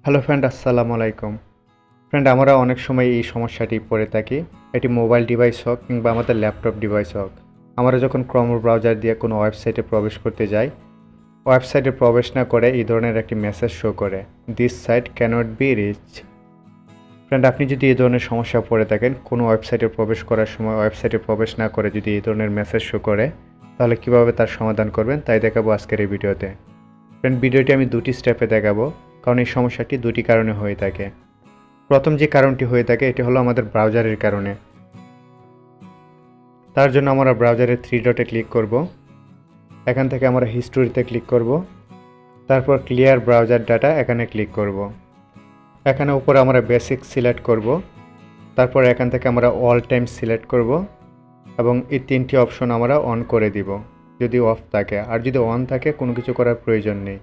Hello friend, আসসালামু আলাইকুম। Friend, আমরা অনেক সময় এই সমস্যাটি পড়ে থাকি। এটি মোবাইল ডিভাইস হোক কিংবা আমাদের ল্যাপটপ ডিভাইস হোক। আমরা যখন ক্রোম ব্রাউজার দিয়ে কোনো ওয়েবসাইটে প্রবেশ করতে যাই, ওয়েবসাইটে প্রবেশ না করে এই ধরনের একটি মেসেজ শো করে, this site cannot be reach. Friend, আপনি যদি এই ধরনের সমস্যা পড়ে থাকেন, কোনো ওয়েবসাইটে প্রবেশ করার সময় ওয়েবসাইটে প্রবেশ না করে যদি এই ধরনের মেসেজ শো করে, তাহলে কিভাবে তার সমাধান করবেন তাই দেখাবো আজকের এই ভিডিওতে। ফ্রেন্ড, ভিডিওটি আমি দুটি স্টেপে দেখাবো, কারণ এই সমস্যাটি দুটি কারণে হয়ে থাকে। প্রথম যে কারণটি হয়ে থাকে এটি হলো আমাদের ব্রাউজারের কারণে। তার জন্য আমরা ব্রাউজারের থ্রি ডটে ক্লিক করব। এখান থেকে আমরা হিস্টোরিতে ক্লিক করব। তারপর ক্লিয়ার ব্রাউজার ডাটা এখানে ক্লিক করব। এখানে উপরে আমরা বেসিক সিলেক্ট করব। তারপর এখান থেকে আমরা অল টাইম সিলেক্ট করব এবং এই তিনটি অপশন আমরা অন করে দিব যদি অফ থাকে, আর যদি অন থাকে কোনো কিছু করার প্রয়োজন নেই।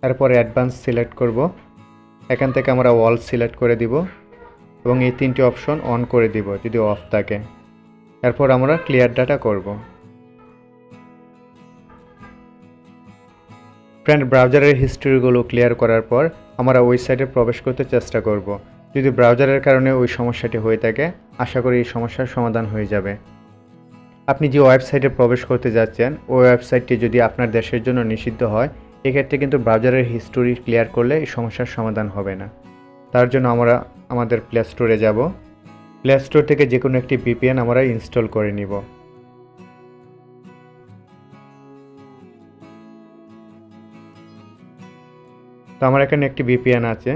এরপর অ্যাডভান্স সিলেক্ট করব। এখান থেকে আমরা অল সিলেক্ট করে দিব এবং এই তিনটি অপশন অন করে দিব যদি অফ থাকে। এরপর আমরা ক্লিয়ার ডাটা করব। ফ্রেন্ড, ব্রাউজারের হিস্ট্রিগুলো ক্লিয়ার করার পর আমরা ওই সাইটে প্রবেশ করতে চেষ্টা করব। যদি ব্রাউজারের কারণে ওই সমস্যাটি হয়ে থাকে, আশা করি এই সমস্যার সমাধান হয়ে যাবে। আপনি যে ওয়েবসাইটে প্রবেশ করতে যাচ্ছেন ওই ওয়েবসাইটটি যদি আপনার দেশের জন্য নিষিদ্ধ হয়, এক্ষেত্রে কিন্তু ব্রাউজারের হিস্টোরি ক্লিয়ার করলে এই সমস্যার সমাধান হবে না। তার জন্য আমরা আমাদের প্লে স্টোরে যাব। প্লে স্টোর থেকে যে কোনো একটি ভিপিএন আমরা ইনস্টল করে নিব। তো আমার এখানে একটি ভিপিএন আছে।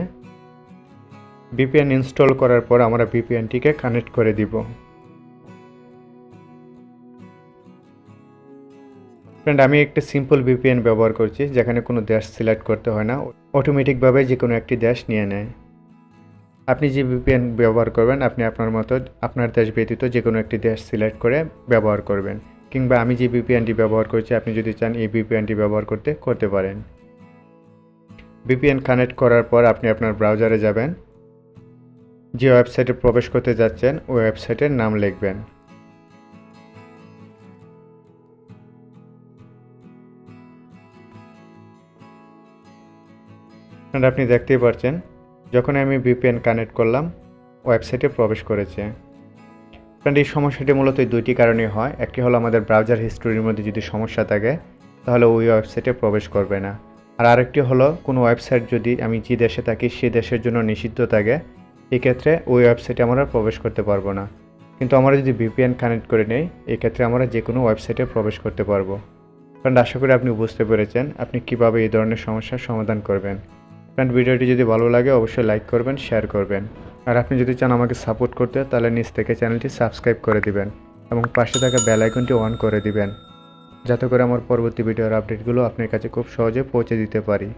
ভিপিএন ইনস্টল করার পর আমরা ভিপিএনটিকে কানেক্ট করে দিব। ফ্রেন্ড, আমি একটি সিম্পল ভিপিএন ব্যবহার করছি, যেখানে কোনো দেশ সিলেক্ট করতে হয় না, অটোমেটিকভাবে যে কোনো একটি দেশ নিয়ে নেয়। আপনি যে ভিপিএন ব্যবহার করবেন আপনি আপনার মতো আপনার দেশ ব্যতীত যে কোনো একটি দেশ সিলেক্ট করে ব্যবহার করবেন, কিংবা আমি যে ভিপিএনটি ব্যবহার করছি আপনি যদি চান এই ভিপিএনটি ব্যবহার করতে পারেন। ভিপিএন কানেক্ট করার পর আপনি আপনার ব্রাউজারে যাবেন। যে ওয়েবসাইটে প্রবেশ করতে যাচ্ছেন ওই ওয়েবসাইটের নাম লিখবেন। আপনি দেখতেই পাচ্ছেন যখন আমি ভিপিএন কানেক্ট করলাম ওয়েবসাইটে প্রবেশ করেছে। ফ্রেন্ড, এই সমস্যাটি মূলত দুইটি কারণে হয়। একটি হলো আমাদের ব্রাউজার হিস্টোরির মধ্যে যদি সমস্যা থাকে তাহলে ওই ওয়েবসাইটে প্রবেশ করবে না। আর আরেকটি হলো কোনো ওয়েবসাইট যদি আমি যে দেশে থাকি সে দেশের জন্য নিষিদ্ধ থাকে, এক্ষেত্রে ওই ওয়েবসাইটে আমরা প্রবেশ করতে পারবো না। কিন্তু আমরা যদি ভিপিএন কানেক্ট করে নেই এক্ষেত্রে আমরা যে কোনো ওয়েবসাইটে প্রবেশ করতে পারবো। ফ্রেন্ড, আশা করি আপনি বুঝতে পেরেছেন আপনি কিভাবে এই ধরনের সমস্যার সমাধান করবেন। ফ্রেন্ড, ভিডিওটি যদি ভালো লাগে অবশ্যই লাইক করবেন, শেয়ার করবেন। আর আপনি যদি চান আমাকে সাপোর্ট করতে তাহলে নিচ থেকে চ্যানেলটি সাবস্ক্রাইব করে দিবেন এবং পাশে থাকা বেল আইকনটি অন করে দিবেন, যাতে করে আমার পরবর্তী ভিডিওর আপডেটগুলো আপনার কাছে খুব সহজে পৌঁছে দিতে পারি।